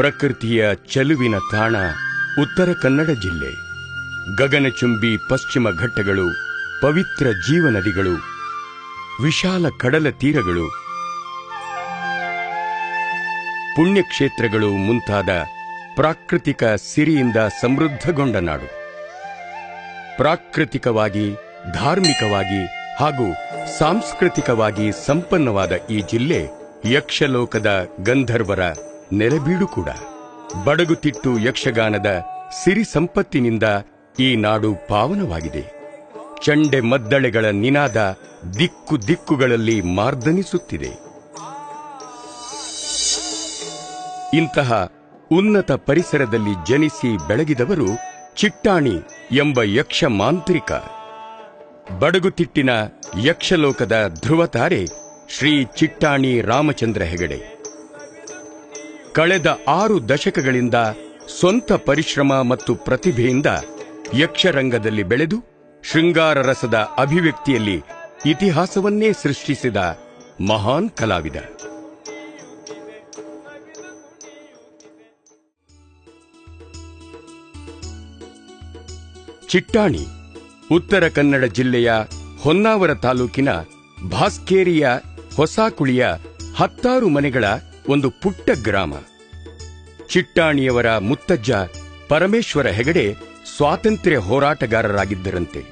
ಪ್ರಕೃತಿಯ ಚೆಲುವಿನ ತಾಣ ಉತ್ತರ ಕನ್ನಡ ಜಿಲ್ಲೆ. ಗಗನಚುಂಬಿ ಪಶ್ಚಿಮ ಘಟ್ಟಗಳು, ಪವಿತ್ರ ಜೀವನದಿಗಳು, ವಿಶಾಲ ಕಡಲ ತೀರಗಳು, ಪುಣ್ಯಕ್ಷೇತ್ರಗಳು ಮುಂತಾದ ಪ್ರಾಕೃತಿಕ ಸಿರಿಯಿಂದ ಸಮೃದ್ಧಗೊಂಡ ನಾಡು. ಪ್ರಾಕೃತಿಕವಾಗಿ, ಧಾರ್ಮಿಕವಾಗಿ ಹಾಗೂ ಸಾಂಸ್ಕೃತಿಕವಾಗಿ ಸಂಪನ್ನವಾದ ಈ ಜಿಲ್ಲೆ ಯಕ್ಷಲೋಕದ ಗಂಧರ್ವರ ನೆಲೆಬೀಡು ಕೂಡ. ಬಡಗುತಿಟ್ಟು ಯಕ್ಷಗಾನದ ಸಿರಿ ಸಂಪತ್ತಿನಿಂದ ಈ ನಾಡು ಪಾವನವಾಗಿದೆ. ಚಂಡೆ ಮದ್ದಳೆಗಳ ನಿನಾದ ದಿಕ್ಕು ದಿಕ್ಕುಗಳಲ್ಲಿ ಮಾರ್ದನಿಸುತ್ತಿದೆ. ಇಂತಹ ಉನ್ನತ ಪರಿಸರದಲ್ಲಿ ಜನಿಸಿ ಬೆಳಗಿದವರು ಚಿಟ್ಟಾಣಿ ಎಂಬ ಯಕ್ಷ ಮಾಂತ್ರಿಕ. ಬಡಗುತಿಟ್ಟಿನ ಯಕ್ಷಲೋಕದ ಧ್ರುವತಾರೆ ಶ್ರೀ ಚಿಟ್ಟಾಣಿ ರಾಮಚಂದ್ರ ಹೆಗಡೆ. ಕಳೆದ 6 ದಶಕಗಳಿಂದ ಸ್ವಂತ ಪರಿಶ್ರಮ ಮತ್ತು ಪ್ರತಿಭೆಯಿಂದ ಯಕ್ಷರಂಗದಲ್ಲಿ ಬೆಳೆದು ಶೃಂಗಾರ ರಸದ ಅಭಿವ್ಯಕ್ತಿಯಲ್ಲಿ ಇತಿಹಾಸವನ್ನೇ ಸೃಷ್ಟಿಸಿದ ಮಹಾನ್ ಕಲಾವಿದ. ಚಿಟ್ಟಾಣಿ ಉತ್ತರ ಕನ್ನಡ ಜಿಲ್ಲೆಯ ಹೊನ್ನಾವರ ತಾಲೂಕಿನ ಭಾಸ್ಕೇರಿಯ ಹೊಸಕುಳಿಯ 10 ಮನೆಗಳ ಒಂದು ಪುಟ್ಟ ಗ್ರಾಮ. ಚಿಟ್ಟಾಣಿಯವರ ಮುತ್ತಜ್ಜ ಪರಮೇಶ್ವರ ಹೆಗಡೆ ಸ್ವಾತಂತ್ರ್ಯ ಹೋರಾಟಗಾರರಾಗಿದ್ದರಂತೆ.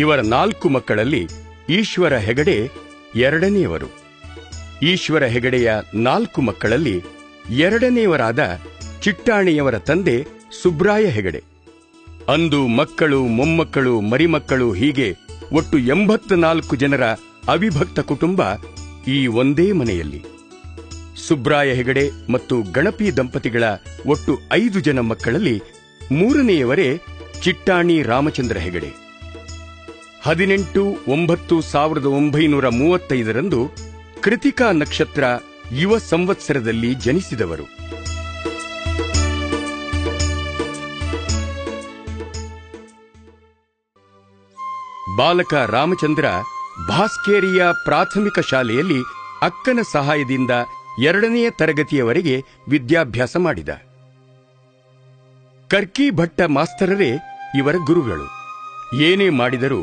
ಇವರ 4 ಮಕ್ಕಳಲ್ಲಿ ಈಶ್ವರ ಹೆಗಡೆ ಎರಡನೆಯವರು. ಈಶ್ವರ ಹೆಗಡೆಯ 4 ಮಕ್ಕಳಲ್ಲಿ ಎರಡನೆಯವರಾದ ಚಿಟ್ಟಾಣಿಯವರ ತಂದೆ ಸುಬ್ರಾಯ ಹೆಗಡೆ. ಅಂದು ಮಕ್ಕಳು, ಮೊಮ್ಮಕ್ಕಳು, ಮರಿಮಕ್ಕಳು ಹೀಗೆ ಒಟ್ಟು 84 ಜನರ ಅವಿಭಕ್ತ ಕುಟುಂಬ ಈ ಒಂದೇ ಮನೆಯಲ್ಲಿ. ಸುಬ್ರಾಯ ಹೆಗಡೆ ಮತ್ತು ಗಣಪಿ ದಂಪತಿಗಳ ಒಟ್ಟು 5 ಜನ ಮಕ್ಕಳಲ್ಲಿ 3ನೆಯವರೇ ಚಿಟ್ಟಾಣಿ ರಾಮಚಂದ್ರ ಹೆಗಡೆ. 18/9/1935 ಕೃತಿಕಾ ನಕ್ಷತ್ರ ಯುವ ಸಂವತ್ಸರದಲ್ಲಿ ಜನಿಸಿದವರು. ಬಾಲಕ ರಾಮಚಂದ್ರ ಭಾಸ್ಕೇರಿಯ ಪ್ರಾಥಮಿಕ ಶಾಲೆಯಲ್ಲಿ ಅಕ್ಕನ ಸಹಾಯದಿಂದ 2ನೇ ತರಗತಿಯವರೆಗೆ ವಿದ್ಯಾಭ್ಯಾಸ ಮಾಡಿದ. ಕರ್ಕಿ ಭಟ್ಟ ಮಾಸ್ತರರೇ ಇವರ ಗುರುಗಳು. ಏನೇ ಮಾಡಿದರೂ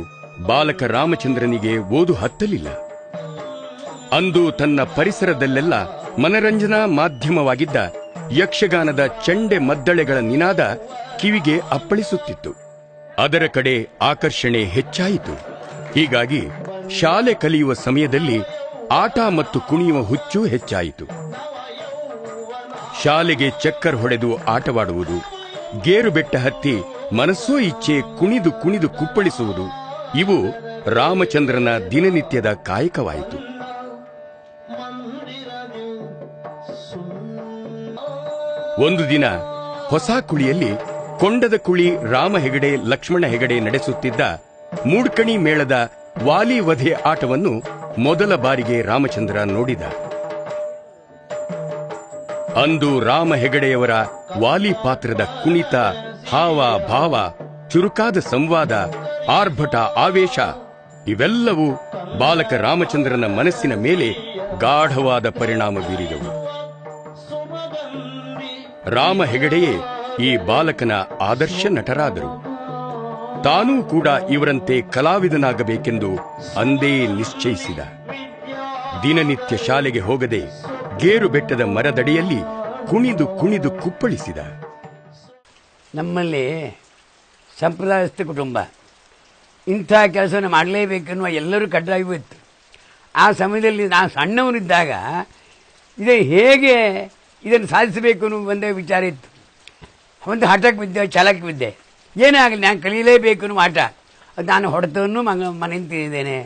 ಬಾಲಕ ರಾಮಚಂದ್ರನಿಗೆ ಓದು ಹತ್ತಲಿಲ್ಲ. ಅಂದು ತನ್ನ ಪರಿಸರದಲ್ಲೆಲ್ಲ ಮನರಂಜನಾ ಮಾಧ್ಯಮವಾಗಿದ್ದ ಯಕ್ಷಗಾನದ ಚಂಡೆ ಮದ್ದಳೆಗಳ ನಿನಾದ ಕಿವಿಗೆ ಅಪ್ಪಳಿಸುತ್ತಿತ್ತು. ಅದರ ಕಡೆ ಆಕರ್ಷಣೆ ಹೆಚ್ಚಾಯಿತು. ಹೀಗಾಗಿ ಶಾಲೆ ಕಲಿಯುವ ಸಮಯದಲ್ಲಿ ಆಟ ಮತ್ತು ಕುಣಿಯುವ ಹುಚ್ಚು ಹೆಚ್ಚಾಯಿತು. ಶಾಲೆಗೆ ಚಕ್ಕರ್ ಹೊಡೆದು ಆಟವಾಡುವುದು, ಗೇರು ಬೆಟ್ಟ ಹತ್ತಿ ಮನಸ್ಸೋ ಇಚ್ಛೆ ಕುಣಿದು ಕುಣಿದು ಕುಪ್ಪಳಿಸುವುದು ಇವು ರಾಮಚಂದ್ರನ ದಿನನಿತ್ಯದ ಕಾಯಕವಾಯಿತು. ಒಂದು ದಿನ ಹೊಸಕುಳಿಯಲ್ಲಿ ಕೊಂಡದ ಕುಳಿ ರಾಮ ಹೆಗಡೆ, ಲಕ್ಷ್ಮಣ ಹೆಗಡೆ ನಡೆಸುತ್ತಿದ್ದ ಮೂಡ್ಕಣಿ ಮೇಳದ ವಾಲಿ ವಧೆ ಆಟವನ್ನು ಮೊದಲ ಬಾರಿಗೆ ರಾಮಚಂದ್ರ ನೋಡಿದ. ಅಂದು ರಾಮ ಹೆಗಡೆಯವರ ವಾಲಿ ಪಾತ್ರದ ಕುಣಿತ, ಹಾವ ಭಾವ, ಚುರುಕಾದ ಸಂವಾದ, ಆರ್ಭಟ, ಆವೇಶ ಇವೆಲ್ಲವೂ ಬಾಲಕ ರಾಮಚಂದ್ರನ ಮನಸ್ಸಿನ ಮೇಲೆ ಗಾಢವಾದ ಪರಿಣಾಮ ಬೀರಿದವು. ರಾಮ ಹೆಗಡೆಯೇ ಈ ಬಾಲಕನ ಆದರ್ಶ ನಟರಾದರು. ತಾನೂ ಕೂಡ ಇವರಂತೆ ಕಲಾವಿದನಾಗಬೇಕೆಂದು ಅಂದೇ ನಿಶ್ಚಯಿಸಿದ. ದಿನನಿತ್ಯ ಶಾಲೆಗೆ ಹೋಗದೆ ಗೇರು ಬೆಟ್ಟದ ಮರದಡಿಯಲ್ಲಿ ಕುಣಿದು ಕುಣಿದು ಕುಪ್ಪಳಿಸಿದ. ನಮ್ಮಲ್ಲಿ ಸಂಪ್ರದಾಯಸ್ಥ ಕುಟುಂಬ. ಇಂಥ ಕೆಲಸವನ್ನು ಮಾಡಲೇಬೇಕೆನ್ನುವ ಎಲ್ಲರೂ ಕಡ್ಡಾಯವೂ ಇತ್ತು. ಆ ಸಮಯದಲ್ಲಿ ನಾನು ಸಣ್ಣವನಿದ್ದಾಗ ಹೇಗೆ ಇದನ್ನು ಸಾಧಿಸಬೇಕು ಅನ್ನೋ ಒಂದೇ ವಿಚಾರ ಇತ್ತು. ಒಂದು ಹಠಕ್ಕೆ ಬಿದ್ದೆ, ಛಲಕ್ಕೆ ಬಿದ್ದೆ. ಏನೇ ಆಗಲಿ ನಾನು ಕಲೀಲೇಬೇಕು ಅನ್ನೋ ಆಟ. ಅದು ನಾನು ಹೊಡೆತವನ್ನು ಮನೆಯಿಂದ ತಿಂದಿದ್ದೇನೆ,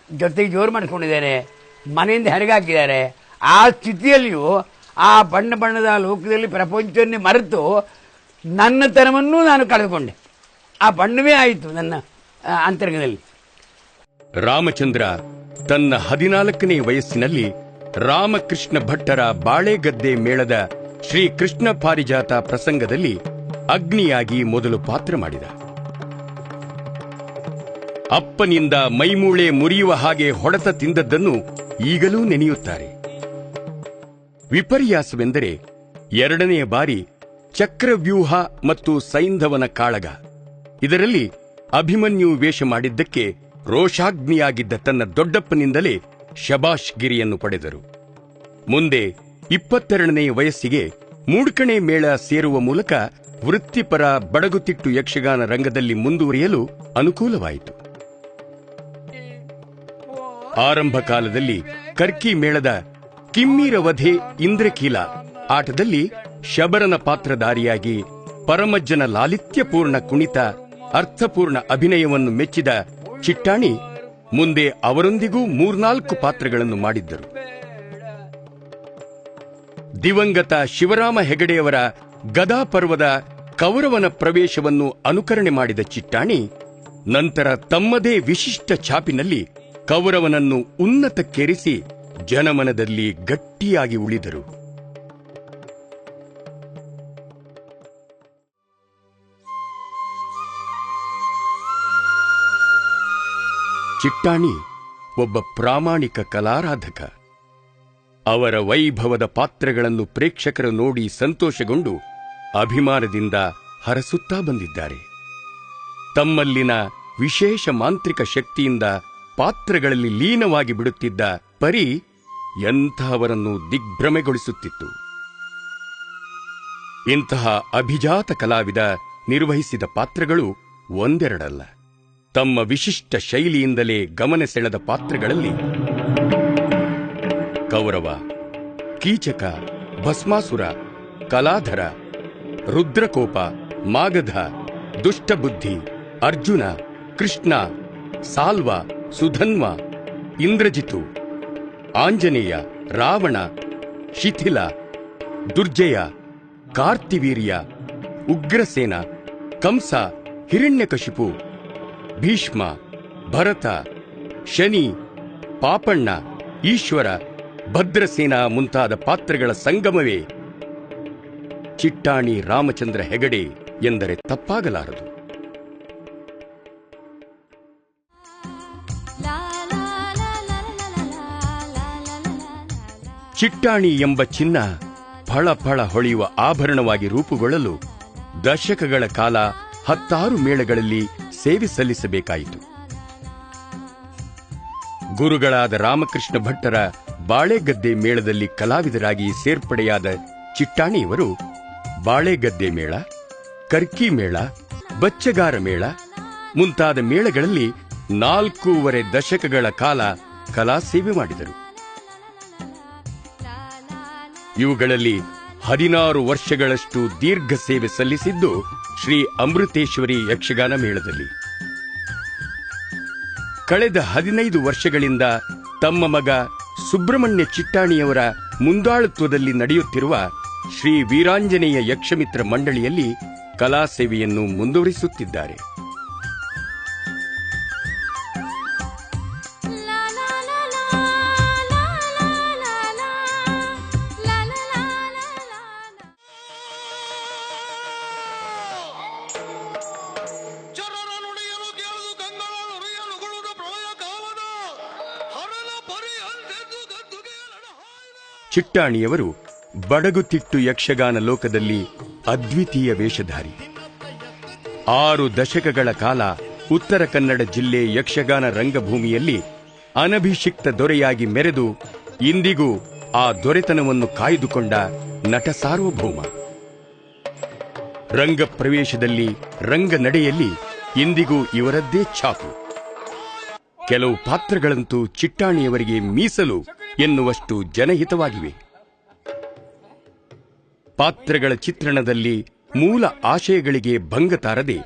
ಜೊತೆಗೆ ಜೋರು ಮಾಡಿಕೊಂಡಿದ್ದೇನೆ, ಮನೆಯಿಂದ ಹೆರಗಾಕಿದ್ದಾರೆ. ಆ ಸ್ಥಿತಿಯಲ್ಲಿಯೂ ಆ ಬಣ್ಣ ಬಣ್ಣದ ಲೋಕದಲ್ಲಿ ಪ್ರಪಂಚವನ್ನೇ ಮರೆತು ನನ್ನ ತನವನ್ನೂ ನಾನು ಕಳೆದುಕೊಂಡೆ. ಆ ಬಣ್ಣವೇ ಆಯಿತು ನನ್ನ ಅಂತರಂಗದಲ್ಲಿ. ರಾಮಚಂದ್ರ ತನ್ನ 14ನೇ ವಯಸ್ಸಿನಲ್ಲಿ ರಾಮಕೃಷ್ಣ ಭಟ್ಟರ ಬಾಳೆಗದ್ದೆ ಮೇಳದ ಶ್ರೀ ಕೃಷ್ಣ ಪಾರಿಜಾತ ಪ್ರಸಂಗದಲ್ಲಿ ಅಗ್ನಿಯಾಗಿ ಮೊದಲು ಪಾತ್ರ ಮಾಡಿದ. ಅಪ್ಪನಿಂದ ಮೈಮೂಳೆ ಮುರಿಯುವ ಹಾಗೆ ಹೊಡೆತ ತಿಂದದ್ದನ್ನು ಈಗಲೂ ನೆನೆಯುತ್ತಾರೆ. ವಿಪರ್ಯಾಸವೆಂದರೆ ಎರಡನೆಯ ಬಾರಿ ಚಕ್ರವ್ಯೂಹ ಮತ್ತು ಸೈಂಧವನ ಕಾಳಗ. ಇದರಲ್ಲಿ ಅಭಿಮನ್ಯು ವೇಷ ಮಾಡಿದ್ದಕ್ಕೆ ರೋಷಾಗ್ನಿಯಾಗಿದ್ದ ತನ್ನ ದೊಡ್ಡಪ್ಪನಿಂದಲೇ ಶಬಾಷ್ ಗಿರಿಯನ್ನು ಪಡೆದರು. ಮುಂದೆ 22ನೇ ವಯಸ್ಸಿಗೆ ಮೂಡ್ಕಣೆ ಮೇಳ ಸೇರುವ ಮೂಲಕ ವೃತ್ತಿಪರ ಬಡಗುತಿಟ್ಟು ಯಕ್ಷಗಾನ ರಂಗದಲ್ಲಿ ಮುಂದುವರಿಯಲು ಅನುಕೂಲವಾಯಿತು. ಆರಂಭ ಕಾಲದಲ್ಲಿ ಕರ್ಕಿ ಮೇಳದ ಕಿಮ್ಮೀರ ವಧೆ ಇಂದ್ರಕೀಲ ಆಟದಲ್ಲಿ ಶಬರನ ಪಾತ್ರಧಾರಿಯಾಗಿ ಪರಮಜ್ಜನ ಲಾಲಿತ್ಯಪೂರ್ಣ ಕುಣಿತ, ಅರ್ಥಪೂರ್ಣ ಅಭಿನಯವನ್ನು ಮೆಚ್ಚಿದ ಚಿಟ್ಟಾಣಿ ಮುಂದೆ ಅವರೊಂದಿಗೂ 3-4 ಪಾತ್ರಗಳನ್ನು ಮಾಡಿದ್ದರು. ದಿವಂಗತ ಶಿವರಾಮ ಹೆಗಡೆಯವರ ಗದಾಪರ್ವದ ಕೌರವನ ಪ್ರವೇಶವನ್ನು ಅನುಕರಣೆ ಮಾಡಿದ ಚಿಟ್ಟಾಣಿ ನಂತರ ತಮ್ಮದೇ ವಿಶಿಷ್ಟ ಛಾಪಿನಲ್ಲಿ ಕೌರವನನ್ನು ಉನ್ನತಕ್ಕೇರಿಸಿ ಜನಮನದಲ್ಲಿ ಗಟ್ಟಿಯಾಗಿ ಉಳಿದರು. ಚಿಟ್ಟಾಣಿ ಒಬ್ಬ ಪ್ರಾಮಾಣಿಕ ಕಲಾರಾಧಕ. ಅವರ ವೈಭವದ ಪಾತ್ರಗಳನ್ನು ಪ್ರೇಕ್ಷಕರು ನೋಡಿ ಸಂತೋಷಗೊಂಡು ಅಭಿಮಾನದಿಂದ ಹರಸುತ್ತಾ ಬಂದಿದ್ದಾರೆ. ತಮ್ಮಲ್ಲಿನ ವಿಶೇಷ ಮಾಂತ್ರಿಕ ಶಕ್ತಿಯಿಂದ ಪಾತ್ರಗಳಲ್ಲಿ ಲೀನವಾಗಿ ಬಿಡುತ್ತಿದ್ದ ಪರಿ ಎಂತಹವರನ್ನು ದಿಗ್ಭ್ರಮೆಗೊಳಿಸುತ್ತಿತ್ತು. ಇಂತಹ ಅಭಿಜಾತ ಕಲಾವಿದ ನಿರ್ವಹಿಸಿದ ಪಾತ್ರಗಳು ಒಂದೆರಡಲ್ಲ. ತಮ್ಮ ವಿಶಿಷ್ಟ ಶೈಲಿಯಿಂದಲೇ ಗಮನ ಸೆಳೆದ ಪಾತ್ರಗಳಲ್ಲಿ ಕೌರವ, ಕೀಚಕ, ಭಸ್ಮಾಸುರ, ಕಲಾಧರ, ರುದ್ರಕೋಪ, ಮಾಗಧ, ದುಷ್ಟಬುದ್ಧಿ, ಅರ್ಜುನ, ಕೃಷ್ಣ, ಸಾಲ್ವ, ಸುಧನ್ವ, ಇಂದ್ರಜಿತು, ಆಂಜನೇಯ, ರಾವಣ, ಶಿಥಿಲ, ದುರ್ಜಯ, ಕಾರ್ತಿವೀರ್ಯ, ಉಗ್ರಸೇನ, ಕಂಸ, ಹಿರಣ್ಯಕಶಿಪು, ಭೀಷ್ಮ, ಭರತ, ಶನಿ, ಪಾಪಣ್ಣ, ಈಶ್ವರ, ಭದ್ರಸೇನ ಮುಂತಾದ ಪಾತ್ರಗಳ ಸಂಗಮವೇ ಚಿಟ್ಟಾಣಿ ರಾಮಚಂದ್ರ ಹೆಗಡೆ ಎಂದರೆ ತಪ್ಪಾಗಲಾರದು. ಚಿಟ್ಟಾಣಿ ಎಂಬ ಚಿನ್ನ ಫಳ ಫಳ ಹೊಳೆಯುವ ಆಭರಣವಾಗಿ ರೂಪುಗೊಳ್ಳಲು ದಶಕಗಳ ಕಾಲ 16 ಮೇಳಗಳಲ್ಲಿ ಸೇವೆ ಸಲ್ಲಿಸಬೇಕಾಯಿತು. ಗುರುಗಳಾದ ರಾಮಕೃಷ್ಣ ಭಟ್ಟರ ಬಾಳೆಗದ್ದೆ ಮೇಳದಲ್ಲಿ ಕಲಾವಿದರಾಗಿ ಸೇರ್ಪಡೆಯಾದ ಚಿಟ್ಟಾಣಿಯವರು ಬಾಳೆಗದ್ದೆ ಮೇಳ, ಕರ್ಕಿ ಮೇಳ, ಬಚ್ಚಗಾರ ಮೇಳ ಮುಂತಾದ ಮೇಳಗಳಲ್ಲಿ 4.5 ದಶಕಗಳ ಕಾಲ ಕಲಾ ಸೇವೆ ಮಾಡಿದರು. ಇವುಗಳಲ್ಲಿ 16 ವರ್ಷಗಳಷ್ಟು ದೀರ್ಘ ಸೇವೆ ಸಲ್ಲಿಸಿದ್ದು ಶ್ರೀ ಅಮೃತೇಶ್ವರಿ ಯಕ್ಷಗಾನ ಮೇಳದಲ್ಲಿ. ಕಳೆದ 15 ವರ್ಷಗಳಿಂದ ತಮ್ಮ ಮಗ ಸುಬ್ರಹ್ಮಣ್ಯ ಚಿಟ್ಟಾಣಿಯವರ ಮುಂದಾಳತ್ವದಲ್ಲಿ ನಡೆಯುತ್ತಿರುವ ಶ್ರೀ ವೀರಾಂಜನೇಯ ಯಕ್ಷಮಿತ್ರ ಮಂಡಳಿಯಲ್ಲಿ ಕಲಾ ಸೇವೆಯನ್ನು ಮುಂದುವರಿಸುತ್ತಿದ್ದಾರೆ. ಚಿಟ್ಟಾಣಿಯವರು ಬಡಗುತಿಟ್ಟು ಯಕ್ಷಗಾನ ಲೋಕದಲ್ಲಿ ಅದ್ವಿತೀಯ ವೇಷಧಾರಿ. 6 ದಶಕಗಳ ಕಾಲ ಉತ್ತರ ಕನ್ನಡ ಜಿಲ್ಲೆ ಯಕ್ಷಗಾನ ರಂಗಭೂಮಿಯಲ್ಲಿ ಅನಭಿಷಿಕ್ತ ದೊರೆಯಾಗಿ ಮೆರೆದು ಇಂದಿಗೂ ಆ ದೊರೆತನವನ್ನು ಕಾಯ್ದುಕೊಂಡ ನಟ ಸಾರ್ವಭೌಮ. ರಂಗ ಪ್ರವೇಶದಲ್ಲಿ, ರಂಗ ನಡೆಯಲ್ಲಿ ಇಂದಿಗೂ ಇವರದ್ದೇ ಛಾಪು. ಕೆಲವು ಪಾತ್ರಗಳಂತೂ ಚಿಟ್ಟಾಣಿಯವರಿಗೆ ಮೀಸಲು ಎನ್ನುವಷ್ಟು ಜನಹಿತವಾಗಿವೆ. ಪಾತ್ರಗಳ ಚಿತ್ರಣದಲ್ಲಿ ಮೂಲ ಆಶಯಗಳಿಗೆ ಭಂಗ ತಾರದೆ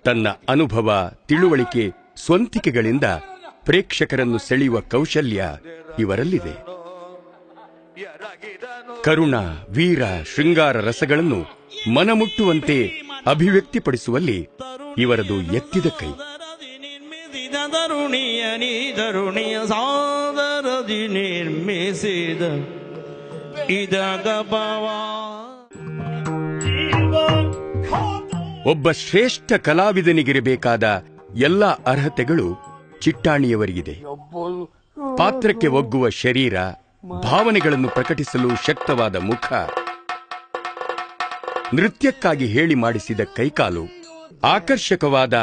ತನ್ನ ಅನುಭವ, ತಿಳುವಳಿಕೆ, ಸ್ವಂತಿಕೆಗಳಿಂದ ಪ್ರೇಕ್ಷಕರನ್ನು ಸೆಳೆಯುವ ಕೌಶಲ್ಯ ಇವರಲ್ಲಿದೆ. ಕರುಣ, ವೀರ, ಶೃಂಗಾರ ರಸಗಳನ್ನು ಮನಮುಟ್ಟುವಂತೆ ಅಭಿವ್ಯಕ್ತಿಪಡಿಸುವಲ್ಲಿ ಇವರದು ಎತ್ತಿದ ಕೈ. ಧರುಣಿಯ ಸಾದರದಿ ನಿರ್ಮಿಸಿದ ಒಬ್ಬ ಶ್ರೇಷ್ಠ ಕಲಾವಿದನಿಗಿರಬೇಕಾದ ಎಲ್ಲ ಅರ್ಹತೆಗಳು ಚಿಟ್ಟಾಣಿಯವರಿಗಿದೆ. ಪಾತ್ರಕ್ಕೆ ಒಗ್ಗುವ ಶರೀರ, ಭಾವನೆಗಳನ್ನು ಪ್ರಕಟಿಸಲು ಶಕ್ತವಾದ ಮುಖ, ನೃತ್ಯಕ್ಕಾಗಿ ಹೇಳಿ ಮಾಡಿಸಿದ ಕೈಕಾಲು, ಆಕರ್ಷಕವಾದ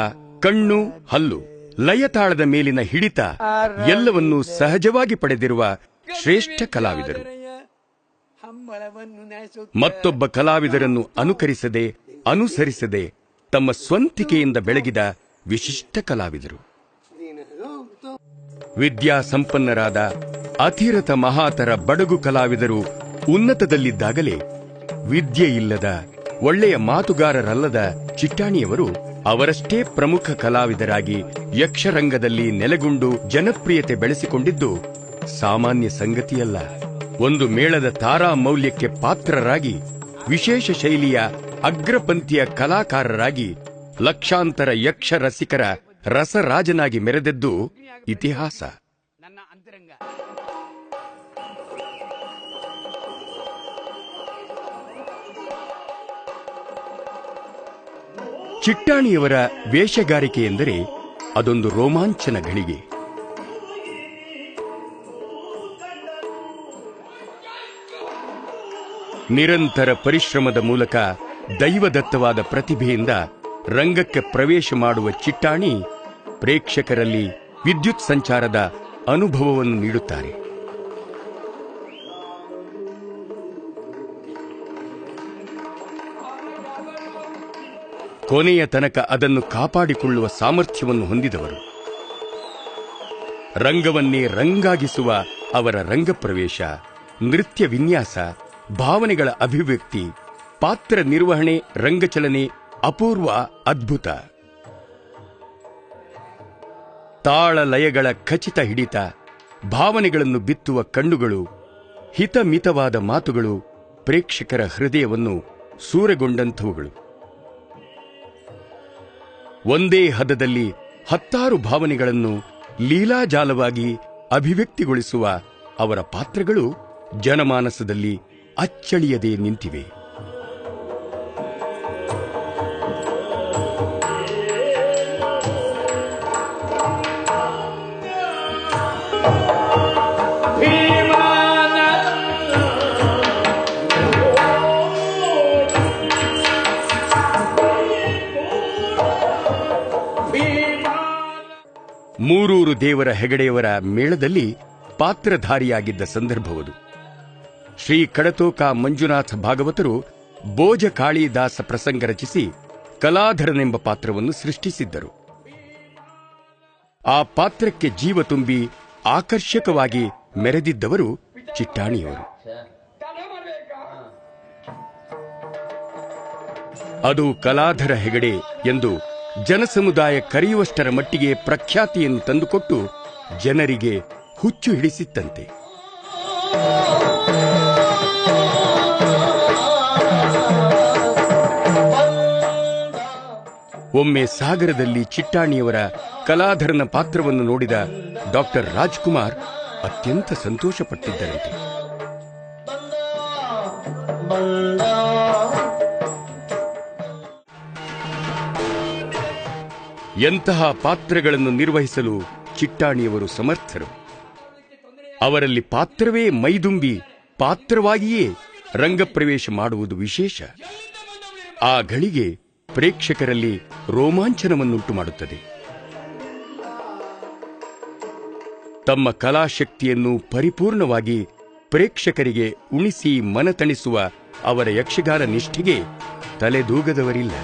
ಕಣ್ಣು, ಹಲ್ಲು, ಲಯತಾಳದ ಮೇಲಿನ ಹಿಡಿತ ಎಲ್ಲವನ್ನೂ ಸಹಜವಾಗಿ ಪಡೆದಿರುವ ಶ್ರೇಷ್ಠ ಕಲಾವಿದರು. ಮತ್ತೊಬ್ಬ ಕಲಾವಿದರನ್ನು ಅನುಕರಿಸದೆ, ಅನುಸರಿಸದೆ ತಮ್ಮ ಸ್ವಂತಿಕೆಯಿಂದ ಬೆಳಗಿದ ವಿಶಿಷ್ಟ ಕಲಾವಿದರು. ವಿದ್ಯಾ ಸಂಪನ್ನರಾದ ಅತಿರಥ ಮಹಾತರ ಬಡಗು ಕಲಾವಿದರು ಉನ್ನತದಲ್ಲಿದ್ದಾಗಲೇ ವಿದ್ಯೆ ಇಲ್ಲದ, ಒಳ್ಳೆಯ ಮಾತುಗಾರರಲ್ಲದ ಚಿಟ್ಟಾಣಿಯವರು ಅವರಷ್ಟೇ ಪ್ರಮುಖ ಕಲಾವಿದರಾಗಿ ಯಕ್ಷರಂಗದಲ್ಲಿ ನೆಲೆಗೊಂಡು ಜನಪ್ರಿಯತೆ ಬೆಳೆಸಿಕೊಂಡಿದ್ದು ಸಾಮಾನ್ಯ ಸಂಗತಿಯಲ್ಲ. ಒಂದು ಮೇಳದ ತಾರಾ ಮೌಲ್ಯಕ್ಕೆ ಪಾತ್ರರಾಗಿ, ವಿಶೇಷ ಶೈಲಿಯ ಅಗ್ರಪಂಥಿಯ ಕಲಾಕಾರರಾಗಿ ಲಕ್ಷಾಂತರ ಯಕ್ಷ ರಸಿಕರ ರಸರಾಜನಾಗಿ ಮೆರೆದದ್ದು ಇತಿಹಾಸ. ನನ್ನ ಅಂತರಂಗ ಚಿಟ್ಟಾಣಿಯವರ ವೇಷಗಾರಿಕೆ ಎಂದರೆ ಅದೊಂದು ರೋಮಾಂಚನ ಘಳಿಗೆ. ನಿರಂತರ ಪರಿಶ್ರಮದ ಮೂಲಕ ದೈವದತ್ತವಾದ ಪ್ರತಿಭೆಯಿಂದ ರಂಗಕ್ಕೆ ಪ್ರವೇಶ ಮಾಡುವ ಚಿಟ್ಟಾಣಿ ಪ್ರೇಕ್ಷಕರಲ್ಲಿ ವಿದ್ಯುತ್ ಸಂಚಾರದ ಅನುಭವವನ್ನು ನೀಡುತ್ತಾರೆ. ಕೊನೆಯ ತನಕ ಅದನ್ನು ಕಾಪಾಡಿಕೊಳ್ಳುವ ಸಾಮರ್ಥ್ಯವನ್ನು ಹೊಂದಿದವರು. ರಂಗವನ್ನೇ ರಂಗಾಗಿಸುವ ಅವರ ರಂಗಪ್ರವೇಶ, ನೃತ್ಯ ವಿನ್ಯಾಸ, ಭಾವನೆಗಳ ಅಭಿವ್ಯಕ್ತಿ, ಪಾತ್ರ ನಿರ್ವಹಣೆ, ರಂಗಚಲನೆ ಅಪೂರ್ವ, ಅದ್ಭುತ. ತಾಳ ಲಯಗಳ ಖಚಿತ ಹಿಡಿತ, ಭಾವನೆಗಳನ್ನು ಬಿತ್ತುವ ಕಣ್ಣುಗಳು, ಹಿತಮಿತವಾದ ಮಾತುಗಳು ಪ್ರೇಕ್ಷಕರ ಹೃದಯವನ್ನು ಸೂರೆಗೊಂಡಂಥವುಗಳು. ಒಂದೇ ಹದದಲ್ಲಿ ಹತ್ತಾರು ಭಾವನೆಗಳನ್ನು ಲೀಲಾಜಾಲವಾಗಿ ಅಭಿವ್ಯಕ್ತಿಗೊಳಿಸುವ ಅವರ ಪಾತ್ರಗಳು ಜನಮಾನಸದಲ್ಲಿ ಅಚ್ಚಳಿಯದೆ ನಿಂತಿವೆ. ಮೂರೂರು ದೇವರ ಹೆಗಡೆಯವರ ಮೇಳದಲ್ಲಿ ಪಾತ್ರಧಾರಿಯಾಗಿದ್ದ ಸಂದರ್ಭವದು. ಶ್ರೀ ಕಡತೋಕ ಮಂಜುನಾಥ ಭಾಗವತರು ಬೋಜ ಕಾಳಿದಾಸ ಪ್ರಸಂಗ ರಚಿಸಿ ಕಲಾಧರನೆಂಬ ಪಾತ್ರವನ್ನು ಸೃಷ್ಟಿಸಿದ್ದರು. ಆ ಪಾತ್ರಕ್ಕೆ ಜೀವ ತುಂಬಿ ಆಕರ್ಷಕವಾಗಿ ಮೆರೆದಿದ್ದವರು ಚಿಟ್ಟಾಣಿಯವರು. ಅದು ಕಲಾಧರ ಹೆಗಡೆ ಎಂದು ಜನಸಮುದಾಯ ಕರೆಯುವಷ್ಟರ ಮಟ್ಟಿಗೆ ಪ್ರಖ್ಯಾತಿಯನ್ನು ತಂದುಕೊಟ್ಟು ಜನರಿಗೆ ಹುಚ್ಚು ಹಿಡಿಸಿತ್ತಂತೆ. ಒಮ್ಮೆ ಸಾಗರದಲ್ಲಿ ಚಿಟ್ಟಾಣಿಯವರ ಕಲಾಧರನ ಪಾತ್ರವನ್ನು ನೋಡಿದ ಡಾಕ್ಟರ್ ರಾಜ್ಕುಮಾರ್ ಅತ್ಯಂತ ಸಂತೋಷಪಟ್ಟಿದ್ದರಂತೆ. ಎಂತಹ ಪಾತ್ರಗಳನ್ನು ನಿರ್ವಹಿಸಲು ಚಿಟ್ಟಾಣಿಯವರು ಸಮರ್ಥರು. ಅವರಲ್ಲಿ ಪಾತ್ರವೇ ಮೈದುಂಬಿ ಪಾತ್ರವಾಗಿಯೇ ರಂಗಪ್ರವೇಶ ಮಾಡುವುದು ವಿಶೇಷ. ಆ ಘಳಿಗೆ ಪ್ರೇಕ್ಷಕರಲ್ಲಿ ರೋಮಾಂಚನವನ್ನುಂಟು ಮಾಡುತ್ತದೆ. ತಮ್ಮ ಕಲಾಶಕ್ತಿಯನ್ನು ಪರಿಪೂರ್ಣವಾಗಿ ಪ್ರೇಕ್ಷಕರಿಗೆ ಉಣಿಸಿ ಮನತಣಿಸುವ ಅವರ ಯಕ್ಷಗಾನ ನಿಷ್ಠೆಗೆ ತಲೆದೂಗದವರಿಲ್ಲ.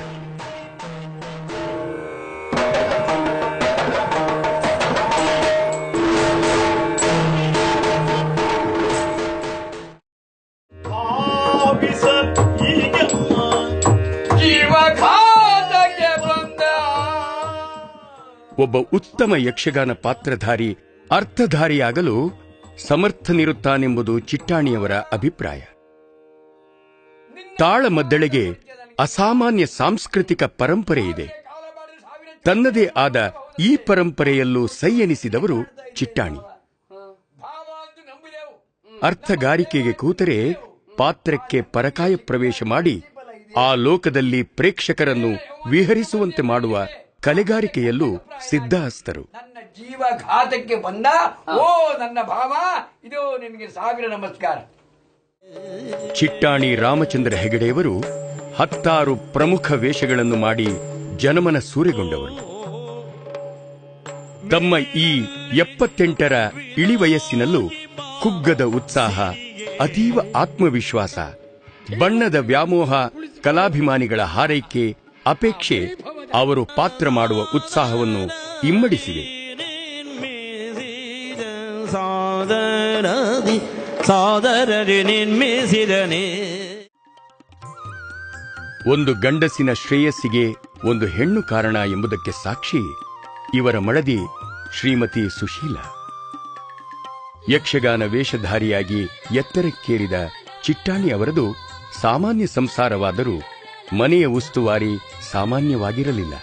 ಒಬ್ಬ ಉತ್ತಮ ಯಕ್ಷಗಾನ ಪಾತ್ರಧಾರಿ ಅರ್ಥಧಾರಿಯಾಗಲು ಸಮರ್ಥನಿರುತ್ತಾನೆಂಬುದು ಚಿಟ್ಟಾಣಿಯವರ ಅಭಿಪ್ರಾಯ. ತಾಳಮದ್ದಳೆಗೆ ಅಸಾಮಾನ್ಯ ಸಾಂಸ್ಕೃತಿಕ ಪರಂಪರೆ ಇದೆ. ತನ್ನದೇ ಆದ ಈ ಪರಂಪರೆಯಲ್ಲೂ ಸೈ ಎನಿಸಿದವರು ಚಿಟ್ಟಾಣಿ. ಅರ್ಥಗಾರಿಕೆಗೆ ಕೂತರೆ ಪಾತ್ರಕ್ಕೆ ಪರಕಾಯ ಪ್ರವೇಶ ಮಾಡಿ ಆ ಲೋಕದಲ್ಲಿ ಪ್ರೇಕ್ಷಕರನ್ನು ವಿಹರಿಸುವಂತೆ ಮಾಡುವ ಕಲೆಗಾರಿಕೆಯಲ್ಲೂ ಸಿದ್ಧಹಸ್ತರು. ನನ್ನ ಜೀವಘಾತಕ್ಕೆ ಬಂದ ಓ ನನ್ನ ಭಾವ, ಇದು ನಿನಗೆ 1000 ನಮಸ್ಕಾರ. ಚಿಟ್ಟಾಣಿ ರಾಮಚಂದ್ರ ಹೆಗಡೆಯವರು 10 ಪ್ರಮುಖ ವೇಷಗಳನ್ನು ಮಾಡಿ ಜನಮನ ಸೂರೆಗೊಂಡವರು. ತಮ್ಮ ಈ 78ರ ಇಳಿವಯಸ್ಸಿನಲ್ಲೂ ಕುಗ್ಗದ ಉತ್ಸಾಹ, ಅತೀವ ಆತ್ಮವಿಶ್ವಾಸ, ಬಣ್ಣದ ವ್ಯಾಮೋಹ, ಕಲಾಭಿಮಾನಿಗಳ ಹಾರೈಕೆ, ಅಪೇಕ್ಷೆ ಅವರು ಪಾತ್ರ ಮಾಡುವ ಉತ್ಸಾಹವನ್ನು ಇಮ್ಮಡಿಸಿವೆ. ಒಂದು ಗಂಡಸಿನ ಶ್ರೇಯಸ್ಸಿಗೆ ಒಂದು ಹೆಣ್ಣು ಕಾರಣ ಎಂಬುದಕ್ಕೆ ಸಾಕ್ಷಿ ಇವರ ಮಡದಿ ಶ್ರೀಮತಿ ಸುಶೀಲ. ಯಕ್ಷಗಾನ ವೇಷಧಾರಿಯಾಗಿ ಎತ್ತರಕ್ಕೇರಿದ ಚಿಟ್ಟಾಣಿ ಅವರದು ಸಾಮಾನ್ಯ ಸಂಸಾರವಾದರೂ ಮನೆಯ ಉಸ್ತುವಾರಿ ಸಾಮಾನ್ಯವಾಗಿರಲಿಲ್ಲ.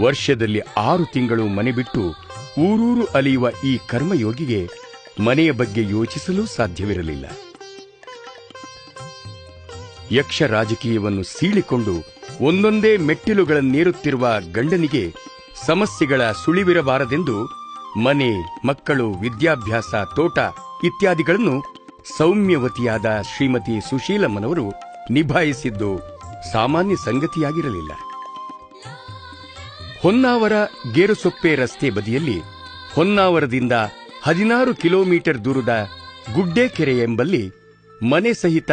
ವರ್ಷದಲ್ಲಿ 6 ತಿಂಗಳು ಮನೆ ಬಿಟ್ಟು ಊರೂರು ಅಲಿಯುವ ಈ ಕರ್ಮಯೋಗಿಗೆ ಮನೆಯ ಬಗ್ಗೆ ಯೋಚಿಸಲೂ ಸಾಧ್ಯವಿರಲಿಲ್ಲ. ಯಕ್ಷ ರಾಜಕೀಯವನ್ನು ಸೀಳಿಕೊಂಡು ಒಂದೊಂದೇ ಮೆಟ್ಟಿಲುಗಳನ್ನೇರುತ್ತಿರುವ ಗಂಡನಿಗೆ ಸಮಸ್ಯೆಗಳ ಸುಳಿವಿರಬಾರದೆಂದು ಮನೆ, ಮಕ್ಕಳು, ವಿದ್ಯಾಭ್ಯಾಸ, ತೋಟ ಇತ್ಯಾದಿಗಳನ್ನು ಸೌಮ್ಯವತಿಯಾದ ಶ್ರೀಮತಿ ಸುಶೀಲಮ್ಮನವರು ನಿಭಾಯಿಸಿದ್ದು ಸಾಮಾನ್ಯ ಸಂಗತಿಯಾಗಿರಲಿಲ್ಲ. ಹೊನ್ನಾವರ ಗೇರುಸೊಪ್ಪೆ ರಸ್ತೆ ಬದಿಯಲ್ಲಿ ಹೊನ್ನಾವರದಿಂದ 16 ಕಿಲೋಮೀಟರ್ ದೂರದ ಗುಡ್ಡೇಕೆರೆ ಎಂಬಲ್ಲಿ ಮನೆ ಸಹಿತ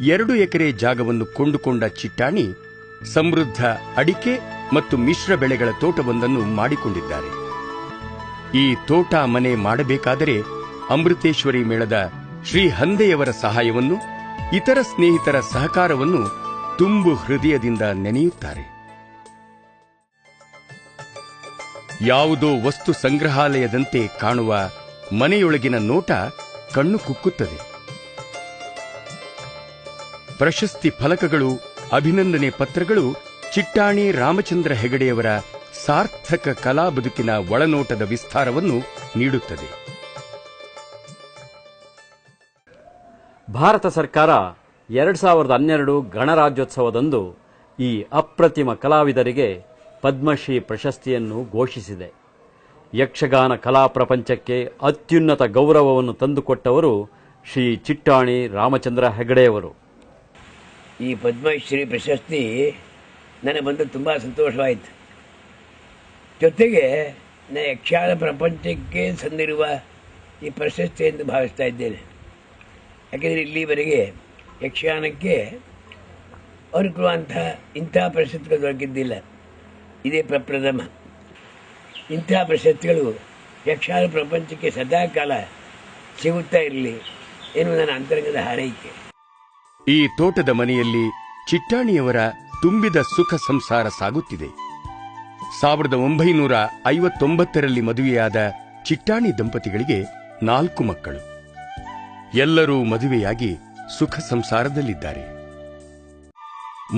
2 ಎಕರೆ ಜಾಗವನ್ನು ಕೊಂಡುಕೊಂಡ ಚಿಟ್ಟಾಣಿ ಸಮೃದ್ಧ ಅಡಿಕೆ ಮತ್ತು ಮಿಶ್ರ ಬೆಳೆಗಳ ತೋಟವೊಂದನ್ನು ಮಾಡಿಕೊಂಡಿದ್ದಾರೆ. ಈ ತೋಟ ಮನೆ ಮಾಡಬೇಕಾದರೆ ಅಮೃತೇಶ್ವರಿ ಮೇಳದ ಶ್ರೀ ಹಂದೆಯವರ ಸಹಾಯವನ್ನು, ಇತರ ಸ್ನೇಹಿತರ ಸಹಕಾರವನ್ನು ತುಂಬು ಹೃದಯದಿಂದ ನೆನೆಯುತ್ತಾರೆ. ಯಾವುದೋ ವಸ್ತು ಸಂಗ್ರಹಾಲಯದಂತೆ ಕಾಣುವ ಮನೆಯೊಳಗಿನ ನೋಟ ಕಣ್ಣು ಕುಕ್ಕುತ್ತದೆ. ಪ್ರಶಸ್ತಿ ಫಲಕಗಳು, ಅಭಿನಂದನೆ ಪತ್ರಗಳು ಚಿಟ್ಟಾಣಿ ರಾಮಚಂದ್ರ ಹೆಗಡೆಯವರ ಸಾರ್ಥಕ ಕಲಾ ಬದುಕಿನ ಒಳನೋಟದ ವಿಸ್ತಾರವನ್ನು ನೀಡುತ್ತದೆ. ಭಾರತ ಸರ್ಕಾರ 2012 ಗಣರಾಜ್ಯೋತ್ಸವದಂದು ಈ ಅಪ್ರತಿಮ ಕಲಾವಿದರಿಗೆ ಪದ್ಮಶ್ರೀ ಪ್ರಶಸ್ತಿಯನ್ನು ಘೋಷಿಸಿದೆ. ಯಕ್ಷಗಾನ ಕಲಾ ಪ್ರಪಂಚಕ್ಕೆ ಅತ್ಯುನ್ನತ ಗೌರವವನ್ನು ತಂದುಕೊಟ್ಟವರು ಶ್ರೀ ಚಿಟ್ಟಾಣಿ ರಾಮಚಂದ್ರ ಹೆಗಡೆಯವರು. ಈ ಪದ್ಮಶ್ರೀ ಪ್ರಶಸ್ತಿ ನನಗೆ ಬಂದು ತುಂಬ ಸಂತೋಷವಾಯಿತು. ಜೊತೆಗೆ ನಾನು ಯಕ್ಷಗಾನ ಪ್ರಪಂಚಕ್ಕೆ ಸಂದಿರುವ ಈ ಪ್ರಶಸ್ತಿ ಎಂದು ಭಾವಿಸ್ತಾ ಇದ್ದೇನೆ. ಯಾಕೆಂದರೆ ಇಲ್ಲಿವರೆಗೆ ಯಕ್ಷಗಾನಕ್ಕೆ ಅನುಕೂಲವಂಥ ಇಂಥ ಪ್ರಶಸ್ತಿಗಳು ದೊರಕಿದ್ದಿಲ್ಲ. ಇದೇ ಪ್ರಪ್ರಥಮ. ಇಂಥ ಪ್ರಶಸ್ತಿಗಳು ಯಕ್ಷಗಾನ ಪ್ರಪಂಚಕ್ಕೆ ಸದಾಕಾಲ ಸಿಗುತ್ತಾ ಇರಲಿ ಎನ್ನುವ ನನ್ನ ಅಂತರಂಗದ ಹಾರೈಕೆ. ಈ ತೋಟದ ಮನೆಯಲ್ಲಿ ಚಿಟ್ಟಾಣಿಯವರ ತುಂಬಿದ ಸುಖ ಸಂಸಾರ ಸಾಗುತ್ತಿದೆ. 1959ರಲ್ಲಿ ಮದುವೆಯಾದ ಚಿಟ್ಟಾಣಿ ದಂಪತಿಗಳಿಗೆ 4 ಮಕ್ಕಳು. ಎಲ್ಲರೂ ಮದುವೆಯಾಗಿ ಸುಖ ಸಂಸಾರದಲ್ಲಿದ್ದಾರೆ.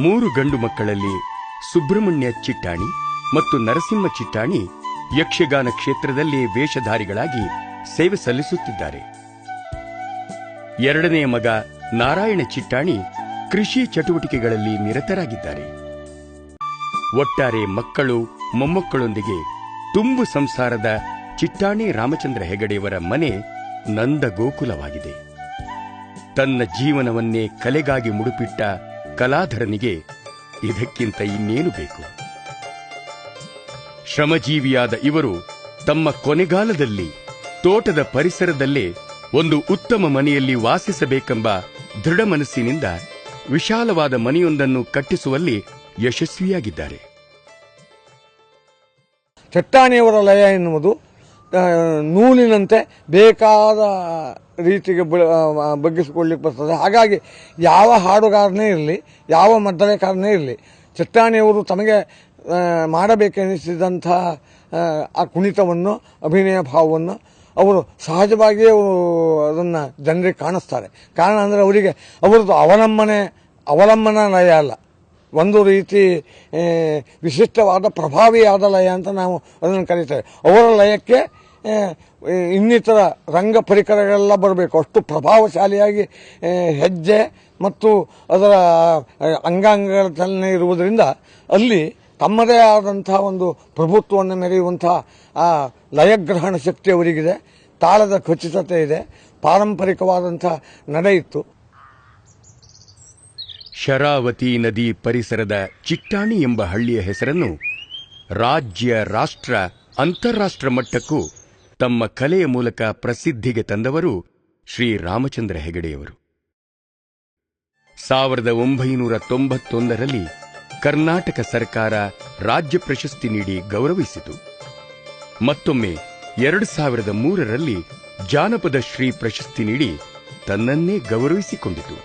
3 ಗಂಡು ಮಕ್ಕಳಲ್ಲಿ ಸುಬ್ರಹ್ಮಣ್ಯ ಚಿಟ್ಟಾಣಿ ಮತ್ತು ನರಸಿಂಹ ಚಿಟ್ಟಾಣಿ ಯಕ್ಷಗಾನ ಕ್ಷೇತ್ರದಲ್ಲಿ ವೇಷಧಾರಿಗಳಾಗಿ ಸೇವೆ ಸಲ್ಲಿಸುತ್ತಿದ್ದಾರೆ. 2ನೇ ಮಗ ನಾರಾಯಣ ಚಿಟ್ಟಾಣಿ ಕೃಷಿ ಚಟುವಟಿಕೆಗಳಲ್ಲಿ ನಿರತರಾಗಿದ್ದಾರೆ. ಒಟ್ಟಾರೆ ಮಕ್ಕಳು ಮೊಮ್ಮಕ್ಕಳೊಂದಿಗೆ ತುಂಬು ಸಂಸಾರದ ಚಿಟ್ಟಾಣಿ ರಾಮಚಂದ್ರ ಹೆಗಡೆಯವರ ಮನೆ ನಂದ ಗೋಕುಲವಾಗಿದೆ. ತನ್ನ ಜೀವನವನ್ನೇ ಕಲೆಗಾಗಿ ಮುಡುಪಿಟ್ಟ ಕಲಾಧರನಿಗೆ ಇದಕ್ಕಿಂತ ಇನ್ನೇನು ಬೇಕು? ಶ್ರಮಜೀವಿಯಾದ ಇವರು ತಮ್ಮ ಕೊನೆಗಾಲದಲ್ಲಿ ತೋಟದ ಪರಿಸರದಲ್ಲೇ ಒಂದು ಉತ್ತಮ ಮನೆಯಲ್ಲಿ ವಾಸಿಸಬೇಕೆಂಬ ದೃಢ ಮನಸ್ಸಿನಿಂದ ವಿಶಾಲವಾದ ಮನೆಯೊಂದನ್ನು ಕಟ್ಟಿಸುವಲ್ಲಿ ಯಶಸ್ವಿಯಾಗಿದ್ದಾರೆ. ಚಿಟ್ಟಾಣಿಯವರ ಲಯ ಎನ್ನುವುದು ನೂಲಿನಂತೆ ಬೇಕಾದ ರೀತಿಗೆ ಬಗ್ಗಿಸಿಕೊಳ್ಳಿಕ್ಕೆ ಬರ್ತದೆ. ಹಾಗಾಗಿ ಯಾವ ಹಾಡುಗಾರನೇ ಇರಲಿ, ಯಾವ ಮದ್ದಳೆಕಾರನೇ ಇರಲಿ, ಚಿಟ್ಟಾಣಿಯವರು ತಮಗೆ ಮಾಡಬೇಕೆನಿಸಿದಂಥ ಆ ಕುಣಿತವನ್ನು, ಅಭಿನಯ ಭಾವವನ್ನು ಅವರು ಸಹಜವಾಗಿಯೇ ಅವರು ಅದನ್ನು ಜನರಿಗೆ ಕಾಣಿಸ್ತಾರೆ. ಕಾರಣ ಅಂದರೆ ಅವರಿಗೆ ಅವರದ್ದು ಅವಲಂಬನಾ ಲಯ ಅಲ್ಲ, ಒಂದು ರೀತಿ ವಿಶಿಷ್ಟವಾದ ಪ್ರಭಾವಿಯಾದ ಲಯ ಅಂತ ನಾವು ಅದನ್ನು ಕರೀತೇವೆ. ಅವರ ಲಯಕ್ಕೆ ಇನ್ನಿತರ ರಂಗ ಪರಿಕರಗಳೆಲ್ಲ ಬರಬೇಕು. ಅಷ್ಟು ಪ್ರಭಾವಶಾಲಿಯಾಗಿ ಹೆಜ್ಜೆ ಮತ್ತು ಅದರ ಅಂಗಾಂಗಗಳ ಚಲನೆ ಇರುವುದರಿಂದ ಅಲ್ಲಿ ತಮ್ಮದೇ ಆದಂಥ ಒಂದು ಪ್ರಭುತ್ವವನ್ನು ಮೆರೆಯುವಂಥ ಆ ಲಯಗ್ರಹಣ ಶಕ್ತಿ ಅವರಿಗಿದೆ. ತಾಳದ ಖಚಿತತೆ ಇದೆ. ಪಾರಂಪರಿಕವಾದಂಥ ನಡೆ ಇತ್ತು. ಶರಾವತಿ ನದಿ ಪರಿಸರದ ಚಿಟ್ಟಾಣಿ ಎಂಬ ಹಳ್ಳಿಯ ಹೆಸರನ್ನು ರಾಜ್ಯ, ರಾಷ್ಟ್ರ, ಅಂತಾರಾಷ್ಟ್ರ ಮಟ್ಟಕ್ಕೂ ತಮ್ಮ ಕಲೆಯ ಮೂಲಕ ಪ್ರಸಿದ್ಧಿಗೆ ತಂದವರು ಶ್ರೀ ರಾಮಚಂದ್ರ ಹೆಗಡೆಯವರು. 1991ರಲ್ಲಿ ಕರ್ನಾಟಕ ಸರ್ಕಾರ ರಾಜ್ಯ ಪ್ರಶಸ್ತಿ ನೀಡಿ ಗೌರವಿಸಿತು. ಮತ್ತೊಮ್ಮೆ 2003ರಲ್ಲಿ ಜಾನಪದ ಶ್ರೀ ಪ್ರಶಸ್ತಿ ನೀಡಿ ತನ್ನನ್ನೇ ಗೌರವಿಸಿಕೊಂಡಿತು.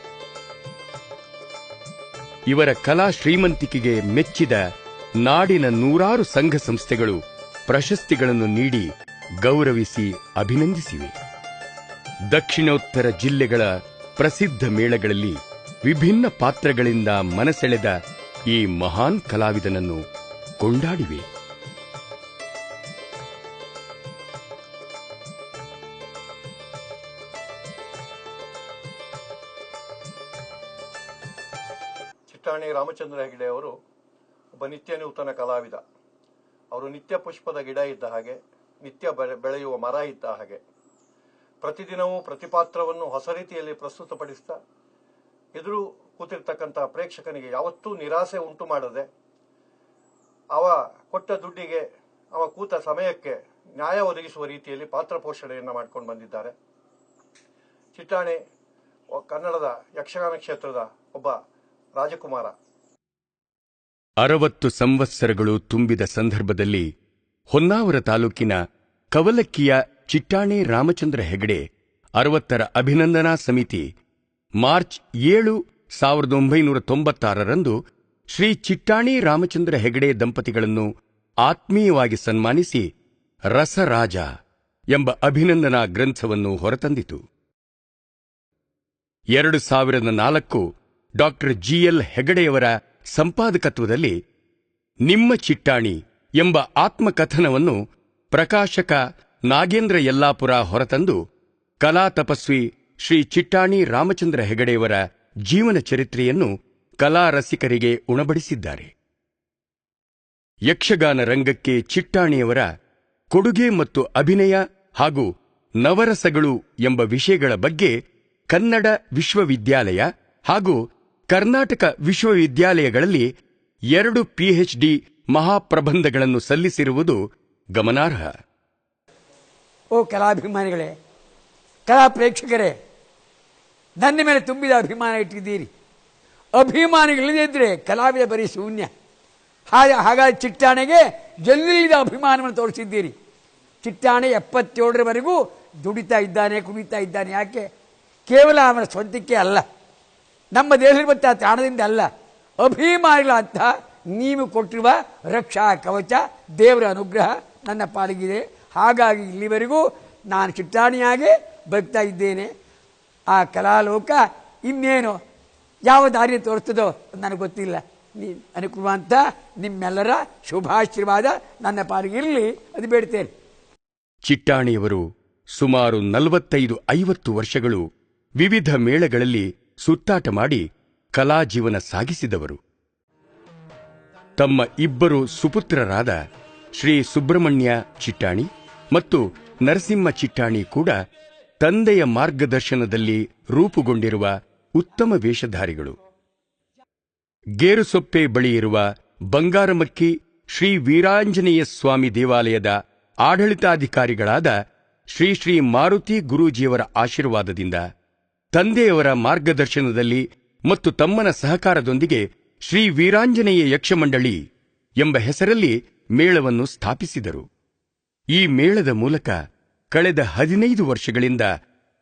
ಇವರ ಕಲಾ ಶ್ರೀಮಂತಿಕೆಗೆ ಮೆಚ್ಚಿದ ನಾಡಿನ ನೂರಾರು ಸಂಘ ಸಂಸ್ಥೆಗಳು ಪ್ರಶಸ್ತಿಗಳನ್ನು ನೀಡಿ ಗೌರವಿಸಿ ಅಭಿನಂದಿಸಿವೆ. ದಕ್ಷಿಣೋತ್ತರ ಜಿಲ್ಲೆಗಳ ಪ್ರಸಿದ್ಧ ಮೇಳಗಳಲ್ಲಿ ವಿಭಿನ್ನ ಪಾತ್ರಗಳಿಂದ ಮನಸೆಳೆದ ಈ ಮಹಾನ್ ಕಲಾವಿದನನ್ನು ಕೊಂಡಾಡಿವೆ. ಚಿಟ್ಟಾಣಿ ರಾಮಚಂದ್ರ ಹೆಗಡೆ ಅವರು ಒಬ್ಬ ನಿತ್ಯ ನೂತನ ಕಲಾವಿದ. ಅವರು ನಿತ್ಯ ಪುಷ್ಪದ ಗಿಡ ಇದ್ದ ಹಾಗೆ, ನಿತ್ಯ ಬೆಳೆಯುವ ಮರ ಇದ್ದ ಹಾಗೆ. ಪ್ರತಿದಿನವೂ ಪ್ರತಿಪಾತ್ರವನ್ನು ಹೊಸ ರೀತಿಯಲ್ಲಿ ಪ್ರಸ್ತುತಪಡಿಸ್ತಾ ಎದುರು ಕೂತಿರ್ತಕ್ಕಂಥ ಪ್ರೇಕ್ಷಕನಿಗೆ ಯಾವತ್ತೂ ನಿರಾಸೆ ಉಂಟು ಮಾಡದೆ, ಅವ ಕೊಟ್ಟ ದುಡ್ಡಿಗೆ, ಅವ ಕೂತ ಸಮಯಕ್ಕೆ ನ್ಯಾಯ ಒದಗಿಸುವ ರೀತಿಯಲ್ಲಿ ಪಾತ್ರ ಪೋಷಣೆಯನ್ನು ಮಾಡ್ಕೊಂಡು ಬಂದಿದ್ದಾರೆ. ಚಿಟ್ಟಾಣಿ ಕನ್ನಡದ ಯಕ್ಷಗಾನ ಕ್ಷೇತ್ರದ ಒಬ್ಬ ರಾಜಕುಮಾರ. 60 ಸಂವತ್ಸರಗಳು ತುಂಬಿದ ಸಂದರ್ಭದಲ್ಲಿ ಹೊನ್ನಾವರ ತಾಲೂಕಿನ ಕವಲಕ್ಕಿಯ ಚಿಟ್ಟಾಣಿ ರಾಮಚಂದ್ರ ಹೆಗಡೆ 60ರ ಅಭಿನಂದನಾ ಸಮಿತಿ ಮಾರ್ಚ್ 7, 1996ರಂದು ಶ್ರೀ ಚಿಟ್ಟಾಣಿ ರಾಮಚಂದ್ರ ಹೆಗಡೆ ದಂಪತಿಗಳನ್ನು ಆತ್ಮೀಯವಾಗಿ ಸನ್ಮಾನಿಸಿ ರಸರಾಜ ಎಂಬ ಅಭಿನಂದನಾ ಗ್ರಂಥವನ್ನು ಹೊರತಂದಿತು. 2004 ಡಾಕ್ಟರ್ GL ಹೆಗಡೆಯವರ ಸಂಪಾದಕತ್ವದಲ್ಲಿ ನಿಮ್ಮ ಚಿಟ್ಟಾಣಿ ಎಂಬ ಆತ್ಮಕಥನವನ್ನು ಪ್ರಕಾಶಕ ನಾಗೇಂದ್ರ ಯಲ್ಲಾಪುರ ಹೊರತಂದು ಕಲಾ ತಪಸ್ವಿ ಶ್ರೀ ಚಿಟ್ಟಾಣಿ ರಾಮಚಂದ್ರ ಹೆಗಡೆಯವರ ಜೀವನ ಚರಿತ್ರೆಯನ್ನು ಕಲಾ ರಸಿಕರಿಗೆ ಉಣಬಡಿಸಿದ್ದಾರೆ. ಯಕ್ಷಗಾನ ರಂಗಕ್ಕೆ ಚಿಟ್ಟಾಣಿಯವರ ಕೊಡುಗೆ ಮತ್ತು ಅಭಿನಯ ಹಾಗೂ ನವರಸಗಳು ಎಂಬ ವಿಷಯಗಳ ಬಗ್ಗೆ ಕನ್ನಡ ವಿಶ್ವವಿದ್ಯಾಲಯ ಹಾಗೂ ಕರ್ನಾಟಕ ವಿಶ್ವವಿದ್ಯಾಲಯಗಳಲ್ಲಿ 2 PhD ಮಹಾಪ್ರಬಂಧಗಳನ್ನು ಸಲ್ಲಿಸಿರುವುದು ಗಮನಾರ್ಹ. ಓ ಕಲಾಭಿಮಾನಿಗಳೇ, ಕಲಾ ಪ್ರೇಕ್ಷಕರೇ, ನನ್ನ ಮೇಲೆ ತುಂಬಿದ ಅಭಿಮಾನ ಇಟ್ಟಿದ್ದೀರಿ. ಅಭಿಮಾನಿಗಳಿಲ್ಲದಿದ್ದರೆ ಕಲಾವಿದ ಬರೀ ಶೂನ್ಯ. ಹಾಗಾಗಿ ಚಿಟ್ಟಾಣಿಗೆ ಎಲ್ಲಿಲ್ಲದ ಅಭಿಮಾನವನ್ನು ತೋರಿಸಿದ್ದೀರಿ. ಚಿಟ್ಟಾಣಿ 77ರವರೆಗೂ ದುಡಿತಾ ಇದ್ದಾನೆ, ಕುಣಿತಾ ಇದ್ದಾನೆ. ಯಾಕೆ? ಕೇವಲ ಅವನ ಸ್ವಂತಕ್ಕೆ ಅಲ್ಲ, ನಮ್ಮ ದೇಶದ ತಾಣದಿಂದ ಅಲ್ಲ, ಅಭಿಮಾನಿಗಳಂತ ನೀವು ಕೊಟ್ಟಿರುವ ರಕ್ಷಾ ಕವಚ, ದೇವರ ಅನುಗ್ರಹ ನನ್ನ ಪಾಲಿಗಿದೆ. ಹಾಗಾಗಿ ಇಲ್ಲಿವರೆಗೂ ನಾನು ಚಿಟ್ಟಾಣಿಯಾಗಿ ಬದುಕ್ತಾ ಇದ್ದೇನೆ. ಆ ಕಲಾಲೋಕ ಇನ್ನೇನು ಯಾವ ದಾರಿ ತೋರಿಸ್ತದೋ ನನಗೆ ಗೊತ್ತಿಲ್ಲ. ಅನುಕೂಲವಂತ ನಿಮ್ಮೆಲ್ಲರ ಶುಭಾಶೀರ್ವಾದ ನನ್ನ ಪಾಲಿಗೆ ಇರಲಿ, ಅದು ಬೇಡ್ತೇನೆ. ಚಿಟ್ಟಾಣಿಯವರು ಸುಮಾರು 45-50 ವರ್ಷಗಳು ವಿವಿಧ ಮೇಳಗಳಲ್ಲಿ ಸುತ್ತಾಟ ಮಾಡಿ ಕಲಾ ಜೀವನ ಸಾಗಿಸಿದವರು. ತಮ್ಮ 2 ಸುಪುತ್ರರಾದ ಶ್ರೀ ಸುಬ್ರಹ್ಮಣ್ಯ ಚಿಟ್ಟಾಣಿ ಮತ್ತು ನರಸಿಂಹ ಚಿಟ್ಟಾಣಿ ಕೂಡ ತಂದೆಯ ಮಾರ್ಗದರ್ಶನದಲ್ಲಿ ರೂಪುಗೊಂಡಿರುವ ಉತ್ತಮ ವೇಷಧಾರಿಗಳು. ಗೇರುಸೊಪ್ಪೆ ಬಳಿಯಿರುವ ಬಂಗಾರಮಕ್ಕಿ ಶ್ರೀ ವೀರಾಂಜನೇಯ ಸ್ವಾಮಿ ದೇವಾಲಯದ ಆಡಳಿತಾಧಿಕಾರಿಗಳಾದ ಶ್ರೀ ಶ್ರೀ ಮಾರುತಿ ಗುರೂಜಿಯವರ ಆಶೀರ್ವಾದದಿಂದ, ತಂದೆಯವರ ಮಾರ್ಗದರ್ಶನದಲ್ಲಿ ಮತ್ತು ತಮ್ಮನ ಸಹಕಾರದೊಂದಿಗೆ ಶ್ರೀ ವೀರಾಂಜನೇಯ ಯಕ್ಷಮಂಡಳಿ ಎಂಬ ಹೆಸರಲ್ಲಿ ಮೇಳವನ್ನು ಸ್ಥಾಪಿಸಿದರು. ಈ ಮೇಳದ ಮೂಲಕ ಕಳೆದ 15 ವರ್ಷಗಳಿಂದ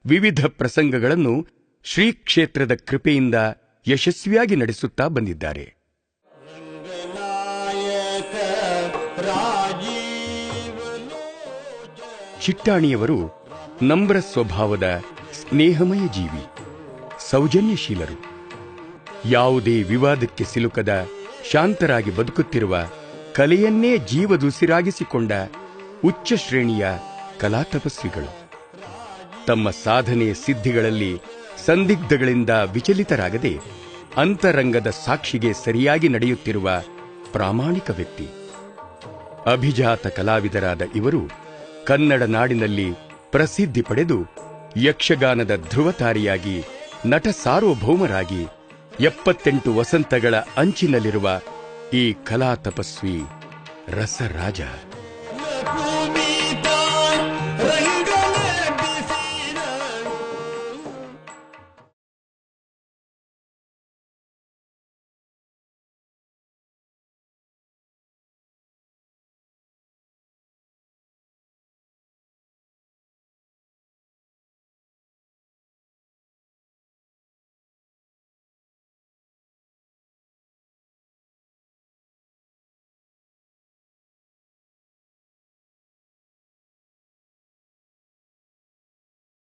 ವಿವಿಧ ಪ್ರಸಂಗಗಳನ್ನು ಶ್ರೀ ಕ್ಷೇತ್ರದ ಕೃಪೆಯಿಂದ ಯಶಸ್ವಿಯಾಗಿ ನಡೆಸುತ್ತಾ ಬಂದಿದ್ದಾರೆ. ಚಿಟ್ಟಾಣಿಯವರು ನಮ್ರ ಸ್ವಭಾವದ ಸ್ನೇಹಮಯ ಜೀವಿ, ಸೌಜನ್ಯಶೀಲರು. ಯಾವುದೇ ವಿವಾದಕ್ಕೆ ಸಿಲುಕದ ಶಾಂತರಾಗಿ ಬದುಕುತ್ತಿರುವ, ಕಲೆಯನ್ನೇ ಜೀವದುಸಿರಾಗಿಸಿಕೊಂಡ ಉಚ್ಚ ಶ್ರೇಣಿಯ ಕಲಾ ತಪಸ್ವಿಗಳು. ತಮ್ಮ ಸಾಧನೆ ಸಿದ್ಧಿಗಳಲ್ಲಿ ಸಂದಿಗ್ಧಗಳಿಂದ ವಿಚಲಿತರಾಗದೆ ಅಂತರಂಗದ ಸಾಕ್ಷಿಗೆ ಸರಿಯಾಗಿ ನಡೆಯುತ್ತಿರುವ ಪ್ರಾಮಾಣಿಕ ವ್ಯಕ್ತಿ. ಅಭಿಜಾತ ಕಲಾವಿದರಾದ ಇವರು ಕನ್ನಡ ನಾಡಿನಲ್ಲಿ ಪ್ರಸಿದ್ಧಿ ಪಡೆದು ಯಕ್ಷಗಾನದ ಧ್ರುವತಾರಿಯಾಗಿ, ನಟ ಸಾರ್ವಭೌಮರಾಗಿ 78 ವಸಂತಗಳ ಅಂಚಿನಲ್ಲಿರುವ ಈ ಕಲಾ ತಪಸ್ವಿ ರಸರಾಜ.